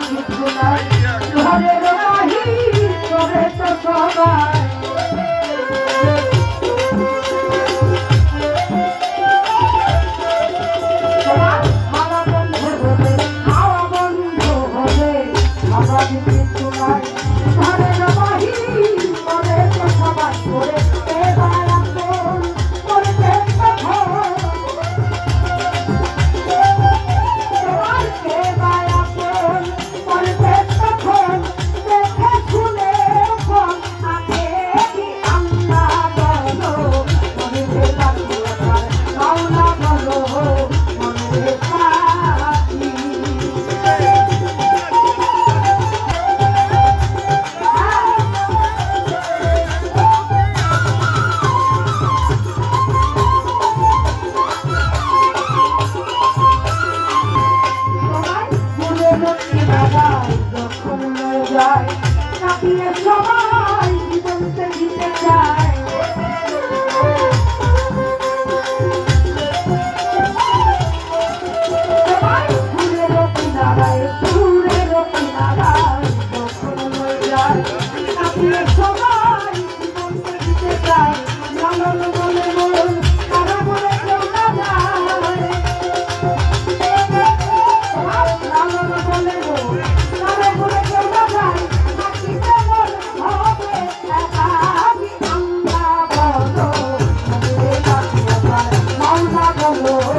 কিছু নাই ঘরের বাহির করে তো সবাই মালা বন্ধ হবে খাওয়া বন্ধ হবে আমার কিছু নাই ঘরের বাহির করে তো সবাই করে এবার আপন করতে যায় কাটিয়ে সবাই জীবনকে দিতে চায় সবাই ফুলের কিনারায় যখন যায় কাটিয়ে সবাই জীবনকে দিতে চায় লালন বলে মন তারা বলে কেউ না যায় লালন বলে মন তারা বলে কেউ না যায় Oh